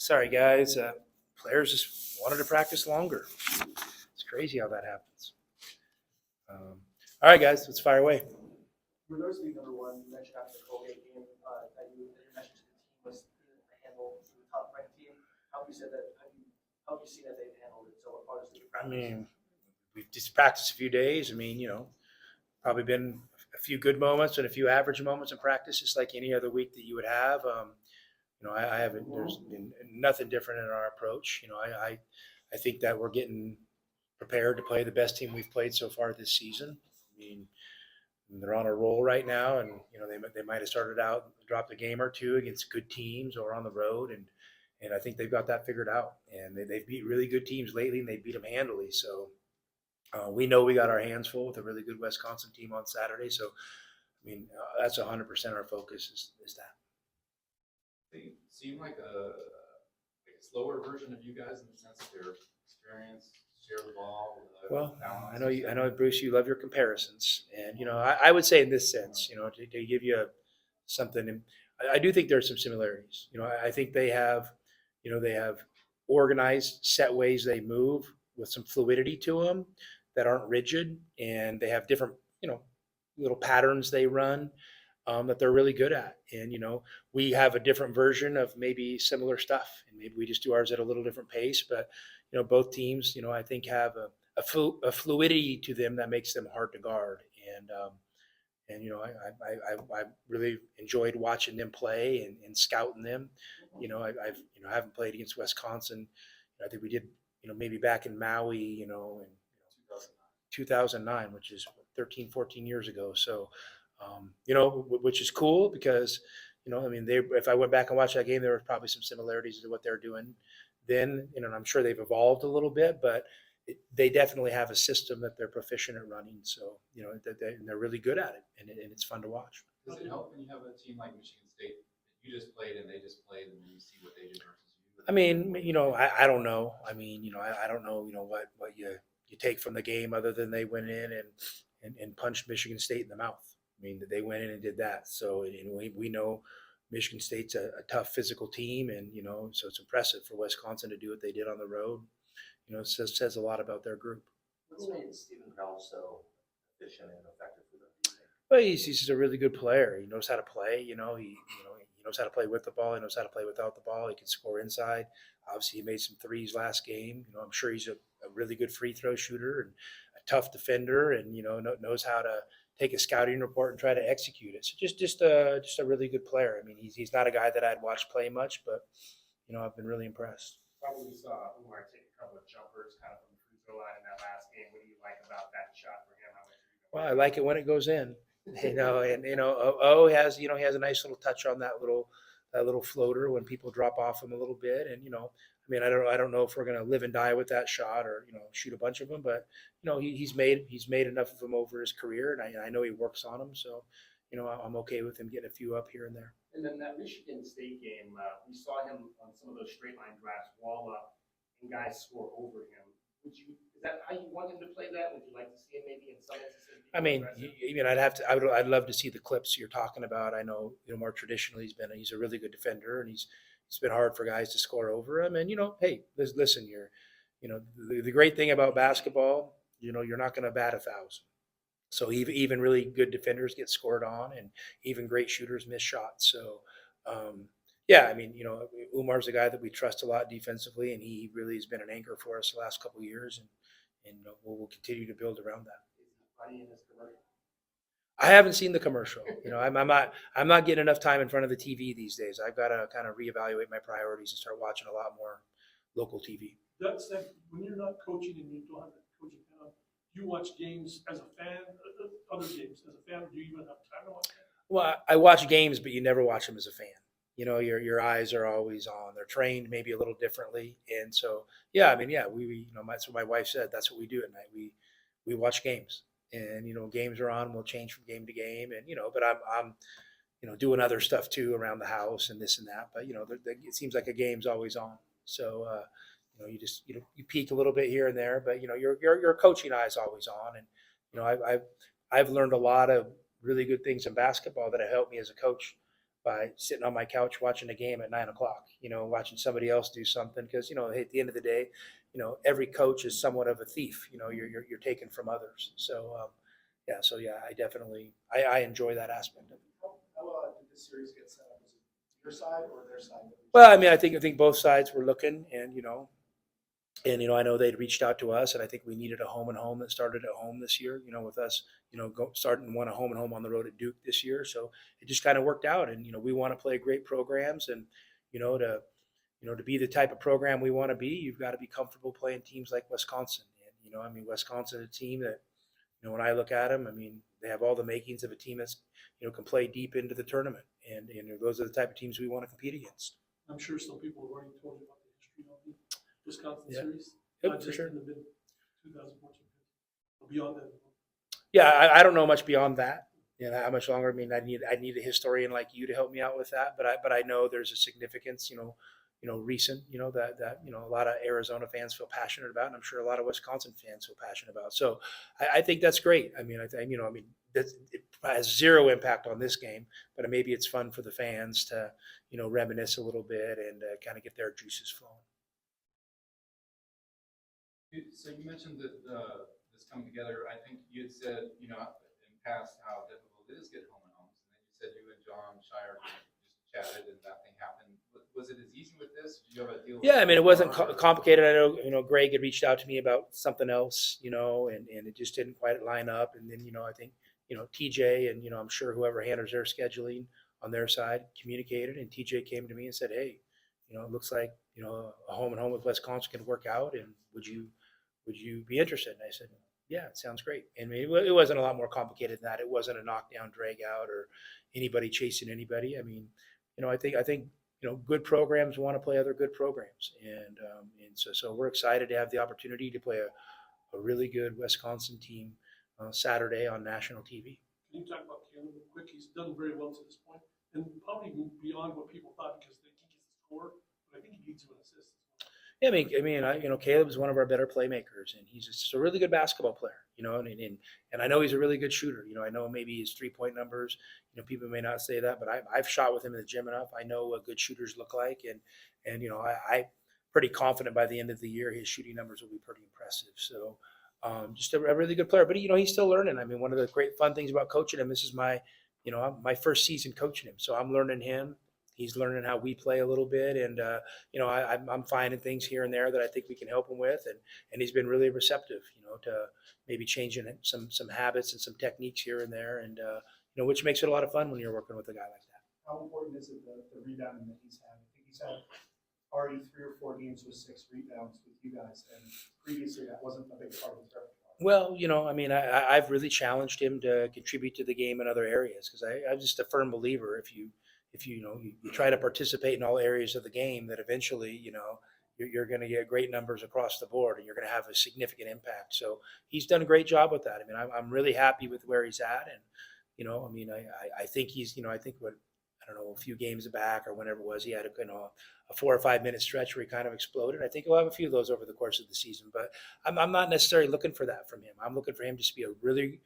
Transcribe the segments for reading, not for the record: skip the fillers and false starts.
Sorry, guys. Players just wanted to practice longer. It's crazy how that happens. All right, guys, let's fire away. For those of you number one, you mentioned after the Colgate game that your message to the team was to handle the top ranked team. How have you said that? How have you seen that they've handled it so far? I mean, we've just practiced a few days. Probably been a few good moments and a few average moments in practice, just like any other week that you would have. I haven't. There's been nothing different in our approach. I think that we're getting prepared to play the best team we've played so far this season. I mean, they're on a roll right now, and they might have started out dropped a game or two against good teams or on the road, and I think they've got that figured out. And they've beat really good teams lately, and they beat them handily. So we know we got our hands full with a really good Wisconsin team on Saturday. So that's 100% our focus is that. They seem like a slower version of you guys in the sense of their experience, share the ball. Well, I know, Bruce, you love your comparisons, and I would say in this sense, to give you something, I do think there's some similarities. I think they have organized set ways they move with some fluidity to them that aren't rigid, and they have different, little patterns they run that they're really good at. And we have a different version of maybe similar stuff, and maybe we just do ours at a little different pace. But both teams, I think have a fluidity to them that makes them hard to guard. I really enjoyed watching them play and scouting them. I haven't played against Wisconsin. I think we did, maybe back in Maui, in 2009, which is 13, 14 years ago. So, which is cool because, if I went back and watched that game, there were probably some similarities to what they're doing then. And I'm sure they've evolved a little bit, but they definitely have a system that they're proficient at running. So, they're really good at it, and it's fun to watch. Does it help when you have a team like Michigan State that you just played and they just played, and you see what they did versus you? I don't know. I don't know, what you take from the game other than they went in and punched Michigan State in the mouth. They went in and did that. So, and we know Michigan State's a tough physical team, and so it's impressive for Wisconsin to do what they did on the road. It says a lot about their group. What's made Stephen Brown so efficient and effective for them? Well, he's just a really good player. He knows how to play. He knows how to play with the ball. He knows how to play without the ball. He can score inside. Obviously, he made some threes last game. I'm sure he's a really good free throw shooter and a tough defender, and knows how to take a scouting report and try to execute it. So just a really good player. He's not a guy that I'd watch play much, but I've been really impressed. Probably saw Umar take a couple of jumpers kind of from the free throw line in that last game. What do you like about that shot for him? Well, I like it when it goes in. O has he has a nice little touch on that little floater when people drop off him a little bit, and I don't know if we're gonna live and die with that shot or shoot a bunch of them, but he's made enough of them over his career, and I know he works on them, so I'm okay with him getting a few up here and there. And then that Michigan State game, we saw him on some of those straight line drives, wall up, and guys score over him. Is that how you want him to play that? Would you like to see him maybe in some instances? I'd love to see the clips you're talking about. I know, more traditionally he's a really good defender, and it's been hard for guys to score over him. And hey, listen, the great thing about basketball, you're not going to bat 1,000. So even really good defenders get scored on, and even great shooters miss shots. So, Umar's a guy that we trust a lot defensively, and he really has been an anchor for us the last couple of years, and we'll continue to build around that. I haven't seen the commercial. I'm not getting enough time in front of the TV these days. I've got to kind of reevaluate my priorities and start watching a lot more local TV. That said, when you're not coaching and you don't have a coaching panel, you watch games as a fan, other games as a fan. Do you even have time to watch them? Well, I watch games, but you never watch them as a fan. Your eyes are always on. They're trained maybe a little differently, and so we that's what my wife said. That's what we do at night. We watch games, and games are on. We'll change from game to game, and but I'm doing other stuff too around the house and this and that. But it seems like a game's always on. So you just you peek a little bit here and there, but your coaching eye is always on, and I've learned a lot of really good things in basketball that have helped me as a coach by sitting on my couch watching a game at 9 o'clock, watching somebody else do something. Because, hey, at the end of the day, every coach is somewhat of a thief. You're taken from others. So, yeah, I definitely, I enjoy that aspect of it. How did this series get set up? Was it your side or their side? Well, I mean, I think both sides were looking, and I know they'd reached out to us, and I think we needed a home and home that started at home this year. With us, starting one a home and home on the road at Duke this year, so it just kind of worked out. And we want to play great programs, and to be the type of program we want to be, you've got to be comfortable playing teams like Wisconsin. And Wisconsin is a team that, when I look at them, I mean, they have all the makings of a team that's can play deep into the tournament, and those are the type of teams we want to compete against. I'm sure some people have already told you about the history of the Wisconsin Yeah. series. Yep, Not for just sure. in the mid 2014, but beyond that. Yeah, I don't know much beyond that. How much longer? I mean, I need a historian like you to help me out with that. But I know there's a significance, recent, that a lot of Arizona fans feel passionate about, and I'm sure a lot of Wisconsin fans feel passionate about. So I think that's great. I mean, it has zero impact on this game, but maybe it's fun for the fans to, reminisce a little bit and kind of get their juices flowing. So you mentioned that this coming together. I think you had said, in past how difficult it is to get home and homes, and then you said you and John Shire just chatted and that thing happened. Was it as easy with this? Did you have a deal? Yeah, I mean, it wasn't complicated. I know, Greg had reached out to me about something else, and it just didn't quite line up. And then, I think, TJ and, I'm sure whoever handles their scheduling on their side communicated, and TJ came to me and said, hey, it looks like, a home and home with Wisconsin can work out. And would you be interested? And I said, yeah, it sounds great. And I mean, it wasn't a lot more complicated than that. It wasn't a knockdown, drag out, or anybody chasing anybody. I mean, I think good programs want to play other good programs, and so we're excited to have the opportunity to play a really good Wisconsin team Saturday on national TV. Can you talk about Caleb real quick? He's done very well to this point, and probably beyond what people thought, because they think he's the scorer, but I think he leads you in assists. Yeah, Caleb's one of our better playmakers, and he's just a really good basketball player, and I know he's a really good shooter. I know maybe his 3-point numbers, people may not say that, but I've shot with him in the gym enough. I know what good shooters look like, and I'm pretty confident by the end of the year his shooting numbers will be pretty impressive. So just a really good player, but he's still learning. I mean, one of the great fun things about coaching him, this is my first season coaching him, so I'm learning him. He's learning how we play a little bit, and I'm finding things here and there that I think we can help him with, and he's been really receptive, to maybe changing some habits and some techniques here and there, and which makes it a lot of fun when you're working with a guy like that. How important is it the rebounding that he's had? I think he's had already 3 or 4 games with 6 rebounds with you guys, and previously that wasn't a big part of his repertoire. Well, I've really challenged him to contribute to the game in other areas, because I'm just a firm believer if you try to participate in all areas of the game, that eventually, you're going to get great numbers across the board, and you're going to have a significant impact. So he's done a great job with that. I mean, I'm really happy with where he's at. And, I think he's, I think a few games back or whenever it was, he had a 4 or 5 minute stretch where he kind of exploded. I think he'll have a few of those over the course of the season, but I'm not necessarily looking for that from him. I'm looking for him to be a really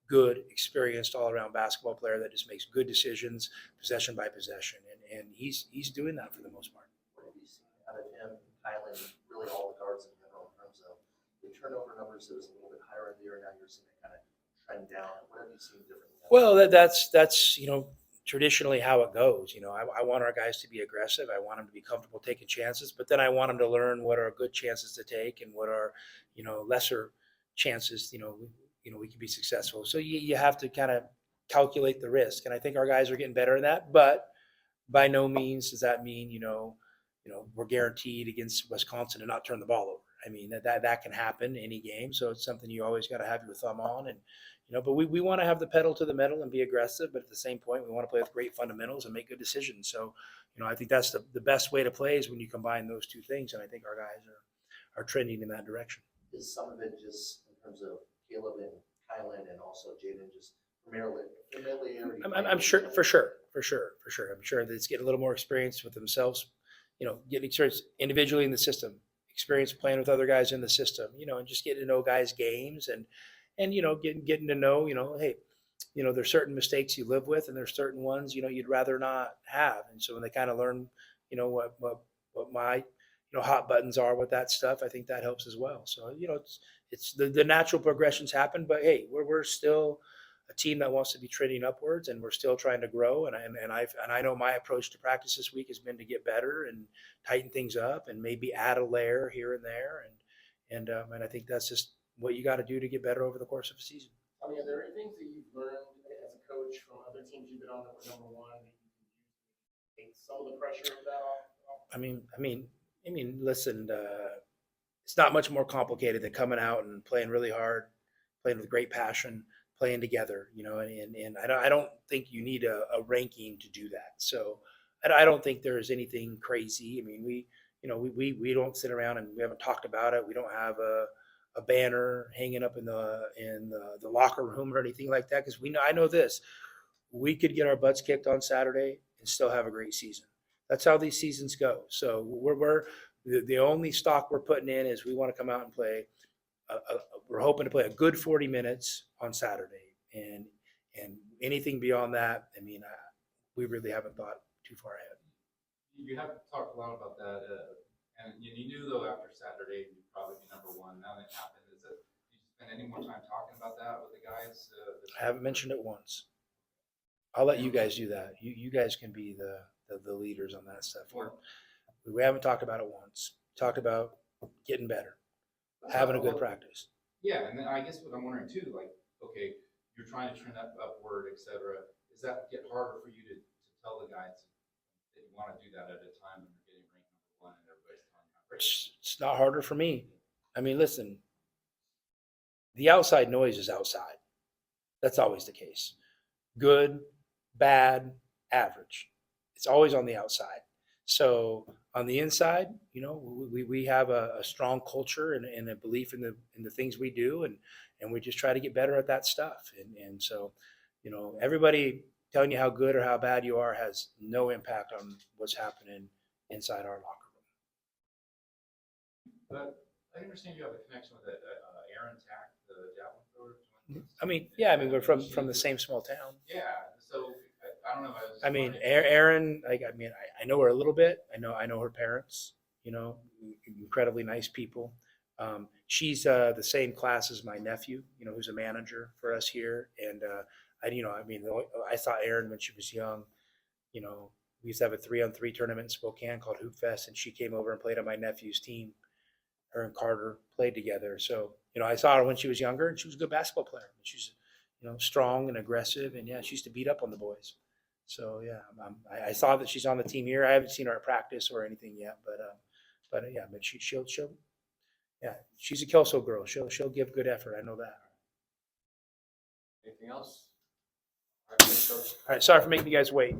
good, experienced, all-around basketball player that just makes good decisions, possession by possession, and he's doing that for the most part. What have you seen out of him, Kylan, really all the guards in general, in terms of the turnover numbers? It was a little bit higher in the year. Now you're seeing it kind of trend down. What have you seen differently? Well, that's traditionally how it goes. I want our guys to be aggressive. I want them to be comfortable taking chances, but then I want them to learn what are good chances to take and what are lesser chances. We can be successful. So you have to kind of calculate the risk. And I think our guys are getting better at that, but by no means does that mean, we're guaranteed against Wisconsin to not turn the ball over. I mean, that can happen any game. So it's something you always got to have your thumb on. And, but we want to have the pedal to the metal and be aggressive, but at the same point, we want to play with great fundamentals and make good decisions. So, I think that's the best way to play is when you combine those two things. And I think our guys are trending in that direction. Is some of it just in terms of Caleb and Kylan and also Jaden just familiarity? I'm sure, for sure. I'm sure that it's getting a little more experience with themselves, getting experience individually in the system, experience playing with other guys in the system, and just getting to know guys' games and getting to know, hey, there's certain mistakes you live with, and there's certain ones, you'd rather not have. And so when they kind of learn, what my, hot buttons are with that stuff, I think that helps as well. So, it's the natural progressions happen, but hey, we're still a team that wants to be trending upwards, and we're still trying to grow. And I know my approach to practice this week has been to get better and tighten things up and maybe add a layer here and there. And I think that's just what you got to do to get better over the course of a season. I mean, are there any things that you've learned as a coach from other teams you've been on that were number one that you can use to take some of the pressure of that off? Listen, it's not much more complicated than coming out and playing really hard, playing with great passion, playing together, and I don't think you need a ranking to do that. So I don't think there's anything crazy. I mean, we don't sit around and we haven't talked about it. We don't have a banner hanging up in the locker room or anything like that. Cause I know this, we could get our butts kicked on Saturday and still have a great season. That's how these seasons go. So we're the only stock we're putting in is we want to come out and play. We're hoping to play a good 40 minutes on Saturday, and anything beyond that, we really haven't thought too far ahead. You have talked a lot about that, and you knew though after Saturday you'd probably be number one. Now that it happened, did you spend any more time talking about that with the guys? I haven't mentioned it once. I'll let you guys do that. You guys can be the leaders on that stuff. We haven't talked about it once. Talked about getting better, having a good practice. Yeah, and then I guess what I'm wondering too, like, okay, you're trying to trend upward, et cetera. Does that get harder for you to tell the guys that you want to do that at a time when you're getting ranked number one and everybody's telling you how great? It's not harder for me. Listen, the outside noise is outside. That's always the case. Good, bad, average. It's always on the outside. So on the inside, we have a strong culture and a belief in the things we do, and we just try to get better at that stuff. And so, everybody telling you how good or how bad you are has no impact on what's happening inside our locker room. But I understand you have a connection with Aaron Tack, the javelin thrower. We're from the same small town. Yeah, so I don't know. Aaron, I know her a little bit. I know her parents, incredibly nice people. She's the same class as my nephew, who's a manager for us here. And, I saw Aaron when she was young. We used to have a 3-on-3 tournament in Spokane called Hoop Fest, and she came over and played on my nephew's team. Her and Carter played together. So, I saw her when she was younger, and she was a good basketball player. She's, strong and aggressive, and yeah, she used to beat up on the boys. So yeah, I saw that she's on the team here. I haven't seen her at practice or anything yet, but she'll yeah, she's a Kelso girl. She'll give good effort. I know that. Anything else? All right, sorry for making you guys wait.